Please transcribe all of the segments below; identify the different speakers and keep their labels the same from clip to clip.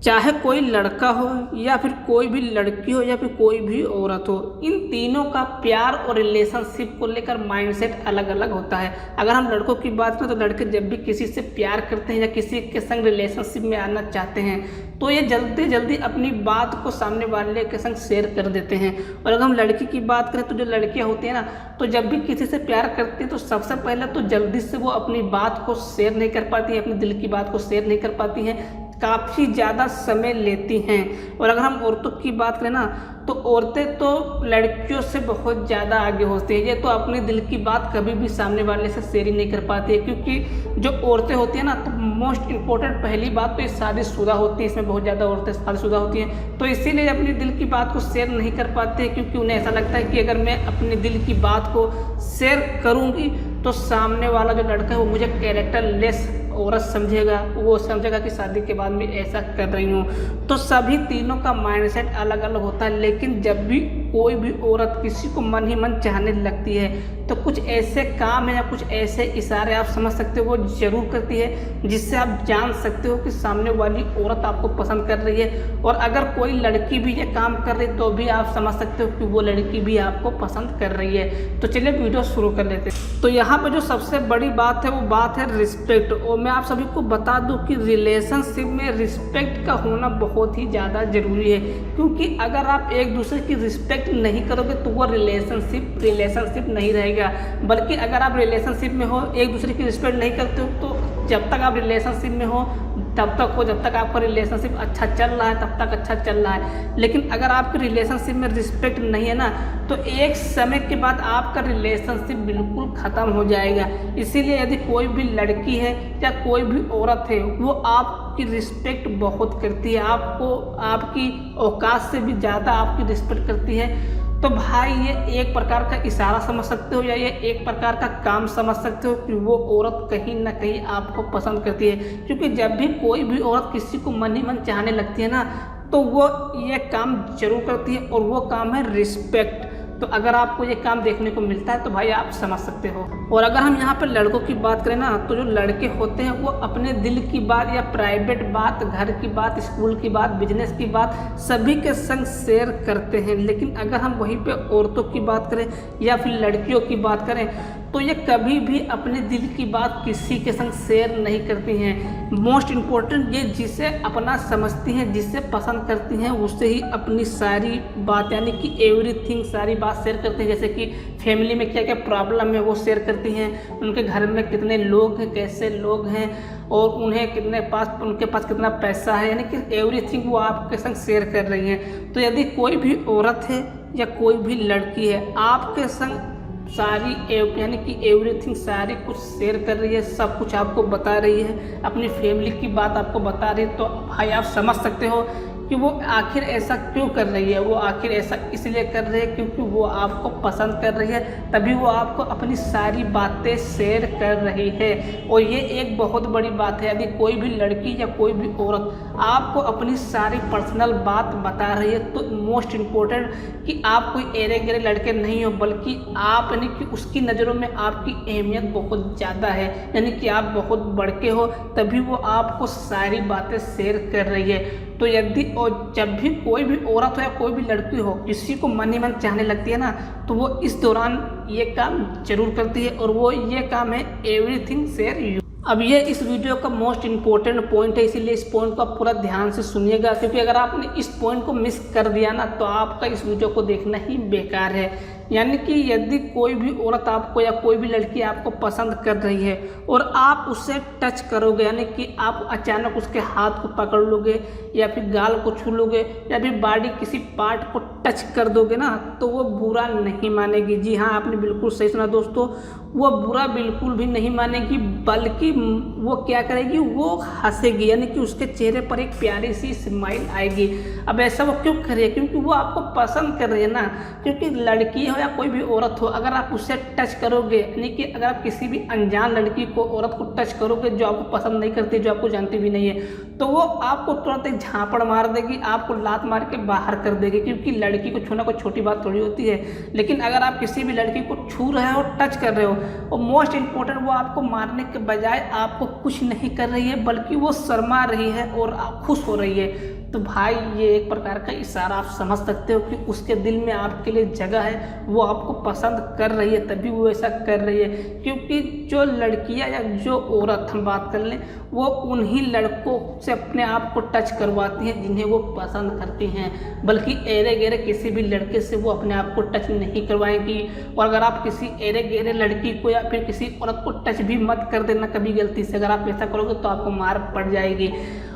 Speaker 1: चाहे कोई लड़का हो या फिर कोई भी लड़की हो या फिर कोई भी औरत हो, इन तीनों का प्यार और रिलेशनशिप को लेकर माइंडसेट अलग अलग होता है। अगर हम लड़कों की बात करें तो लड़के जब भी किसी से प्यार करते हैं या किसी के संग रिलेशनशिप में आना चाहते हैं तो ये जल्दी जल्दी अपनी बात को सामने वाले के संग शेयर कर देते हैं। और अगर हम लड़की की बात करें तो जो लड़कियां होती हैं ना, तो जब भी किसी से प्यार करती हैं तो सबसे पहले तो जल्दी से वो अपनी बात को शेयर नहीं कर पाती हैं, अपनी दिल की बात को शेयर नहीं कर पाती हैं, काफ़ी ज़्यादा समय लेती हैं। और अगर हम औरतों की बात करें ना, तो औरतें तो लड़कियों से बहुत ज़्यादा आगे होती हैं। ये तो अपने दिल की बात कभी भी सामने वाले से शेयर ही नहीं कर पाती है, क्योंकि जो औरतें होती हैं ना, तो मोस्ट इम्पोर्टेंट पहली बात तो ये शादीशुदा होती है। इसमें बहुत ज़्यादा औरतें शादीशुदा होती हैं, तो इसीलिए अपनी दिल की बात को शेयर नहीं कर पाते, क्योंकि उन्हें ऐसा लगता है कि अगर मैं अपने दिल की बात को शेयर करूँगी तो सामने वाला जो लड़का है वो मुझे कैरेक्टर लेस औरत समझेगा, वो समझेगा कि शादी के बाद मैं ऐसा कर रही हूँ। तो सभी तीनों का माइंडसेट अलग अलग होता है, लेकिन जब भी कोई भी औरत किसी को मन ही मन चाहने लगती है तो कुछ ऐसे काम है या कुछ ऐसे इशारे आप समझ सकते हो वो ज़रूर करती है, जिससे आप जान सकते हो कि सामने वाली औरत आपको पसंद कर रही है। और अगर कोई लड़की भी ये काम कर रही है तो भी आप समझ सकते हो कि वो लड़की भी आपको पसंद कर रही है। तो चलिए वीडियो शुरू कर लेते हैं। तो यहाँ पर जो सबसे बड़ी बात है वो बात है रिस्पेक्ट। और मैं आप सभी को बता दूं कि रिलेशनशिप में रिस्पेक्ट का होना बहुत ही ज़्यादा ज़रूरी है, क्योंकि अगर आप एक दूसरे की रिस्पेक्ट नहीं करोगे तो वो रिलेशनशिप नहीं रहेगा। बल्कि अगर आप रिलेशनशिप में हो, एक दूसरे की रिस्पेक्ट नहीं करते हो, तो जब तक आप रिलेशनशिप में हो तब तक हो, जब तक आपका रिलेशनशिप अच्छा चल रहा है तब तक अच्छा चल रहा है। लेकिन अगर आपके रिलेशनशिप में रिस्पेक्ट नहीं है ना, तो एक समय के बाद आपका रिलेशनशिप बिल्कुल ख़त्म हो जाएगा। इसीलिए यदि कोई भी लड़की है या कोई भी औरत है वो आपकी रिस्पेक्ट बहुत करती है, आपको आपकी औकात से भी ज़्यादा आपकी रिस्पेक्ट करती है, तो भाई ये एक प्रकार का इशारा समझ सकते हो या ये एक प्रकार का काम समझ सकते हो कि वो औरत कहीं ना कहीं आपको पसंद करती है। क्योंकि जब भी कोई भी औरत किसी को मन ही मन चाहने लगती है ना, तो वो ये काम जरूर करती है, और वो काम है रिस्पेक्ट। तो अगर आपको ये काम देखने को मिलता है तो भाई आप समझ सकते हो। और अगर हम यहाँ पर लड़कों की बात करें ना, तो जो लड़के होते हैं वो अपने दिल की बात या प्राइवेट बात, घर की बात, स्कूल की बात, बिजनेस की बात सभी के संग शेयर करते हैं। लेकिन अगर हम वहीं पे औरतों की बात करें या फिर लड़कियों की बात करें तो ये कभी भी अपने दिल की बात किसी के संग शेयर नहीं करती हैं। मोस्ट इम्पोर्टेंट, ये जिसे अपना समझती हैं, जिसे पसंद करती हैं, उससे ही अपनी सारी बात यानी कि एवरीथिंग सारी बात शेयर करती हैं। जैसे कि फैमिली में क्या क्या प्रॉब्लम है वो शेयर करती हैं, उनके घर में कितने लोग हैं, कैसे लोग हैं, और उनके पास कितना पैसा है, यानी कि एवरीथिंग वो आपके संग शेयर कर रही हैं। तो यदि कोई भी औरत है या कोई भी लड़की है आपके संग सारी यानी कि एवरीथिंग सारी कुछ शेयर कर रही है, सब कुछ आपको बता रही है, अपनी फैमिली की बात आपको बता रही है, तो भाई आप समझ सकते हो कि वो आखिर ऐसा क्यों कर रही है। वो आखिर ऐसा इसलिए कर रही है क्योंकि वो आपको पसंद कर रही है, तभी वो आपको अपनी सारी बातें शेयर कर रही है। और ये एक बहुत बड़ी बात है, यदि कोई भी लड़की या कोई भी औरत आपको अपनी सारी पर्सनल बात बता रही है तो मोस्ट इम्पोर्टेंट कि आप कोई एरे गिरे लड़के नहीं हो, बल्कि आप यानी कि उसकी नज़रों में आपकी अहमियत बहुत ज़्यादा है, यानी कि आप बहुत बड़के हो, तभी वो आपको सारी बातें शेयर कर रही है। तो यदि और जब भी कोई भी औरत हो या कोई भी लड़की हो किसी को मन ही मन चाहने लगती है ना, तो वो इस दौरान ये काम जरूर करती है, और वो ये काम है एवरीथिंग शेयर यू। अब ये इस वीडियो का मोस्ट इम्पोर्टेंट पॉइंट है, इसीलिए इस पॉइंट को आप पूरा ध्यान से सुनिएगा, क्योंकि अगर आपने इस पॉइंट को मिस कर दिया ना तो आपका इस वीडियो को देखना ही बेकार है। यानी कि यदि कोई भी औरत आपको या कोई भी लड़की आपको पसंद कर रही है और आप उससे टच करोगे, यानी कि आप अचानक उसके हाथ को पकड़ लोगे या फिर गाल को छू लोगे या फिर बॉडी किसी पार्ट को टच कर दोगे ना, तो वो बुरा नहीं मानेगी। जी हाँ, आपने बिल्कुल सही सुना दोस्तों, वो बुरा बिल्कुल भी नहीं मानेगी, बल्कि वो क्या करेगी, वो हंसेगी, यानी कि उसके चेहरे पर एक प्यारी सी स्माइल आएगी। अब ऐसा वो क्यों करे, क्योंकि वो आपको पसंद कर रही है ना, क्योंकि लड़की हो या कोई भी औरत हो, अगर आप उससे टच करोगे, यानी कि अगर आप किसी भी अनजान लड़की को, औरत को टच करोगे जो आपको पसंद नहीं करती, जो आपको जानती भी नहीं है, तो वो आपको तुरंत एक झापड़ मार देगी, आपको लात मार के बाहर कर देगी, क्योंकि लड़की को छूना कोई छोटी बात थोड़ी होती है। लेकिन अगर आप किसी भी लड़की को छू रहे हो, टच कर रहे हो, और मोस्ट इम्पोर्टेंट वो आपको मारने के बजाय आपको कुछ नहीं कर रही है, बल्कि वो शर्मा रही है और आप खुश हो रही है, तो भाई ये एक प्रकार का इशारा आप समझ सकते हो कि उसके दिल में आपके लिए जगह है, वो आपको पसंद कर रही है, तभी वो ऐसा कर रही है। क्योंकि जो लड़कियां या जो औरत हम बात कर लें, वो उन्हीं लड़कों से अपने आप को टच करवाती हैं जिन्हें वो पसंद करती हैं, बल्कि एरे गेरे किसी भी लड़के से वो अपने आप को टच नहीं करवाएंगी। और अगर आप किसी एरे गेरे लड़की को या फिर किसी औरत को टच भी मत कर देना कभी गलती से, अगर आप ऐसा करोगे तो आपको मार पड़ जाएगी।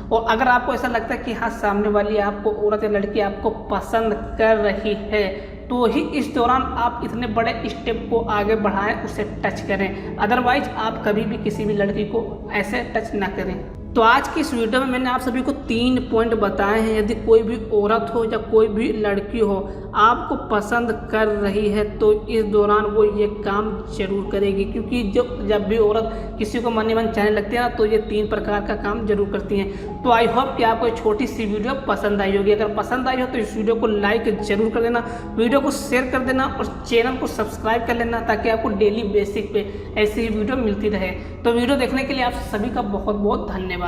Speaker 1: और अगर आपको ऐसा लगता है कि हाँ सामने वाली आपको औरत या लड़की आपको पसंद कर रही है, तो ही इस दौरान आप इतने बड़े स्टेप को आगे बढ़ाएं, उसे टच करें, अदरवाइज आप कभी भी किसी भी लड़की को ऐसे टच ना करें। तो आज की इस वीडियो में मैंने आप सभी को 3 पॉइंट बताए हैं। यदि कोई भी औरत हो या कोई भी लड़की हो आपको पसंद कर रही है, तो इस दौरान वो ये काम जरूर करेगी, क्योंकि जब भी औरत किसी को मन ही मन चाहने लगती है ना, तो ये 3 प्रकार का काम जरूर करती हैं। तो आई होप कि आपको एक छोटी सी वीडियो पसंद आई होगी। अगर पसंद आई हो तो इस वीडियो को लाइक जरूर कर देना, वीडियो को शेयर कर देना और चैनल को सब्सक्राइब कर लेना, ताकि आपको डेली बेसिक पे ऐसी ही वीडियो मिलती रहे। तो वीडियो देखने के लिए आप सभी का बहुत बहुत धन्यवाद।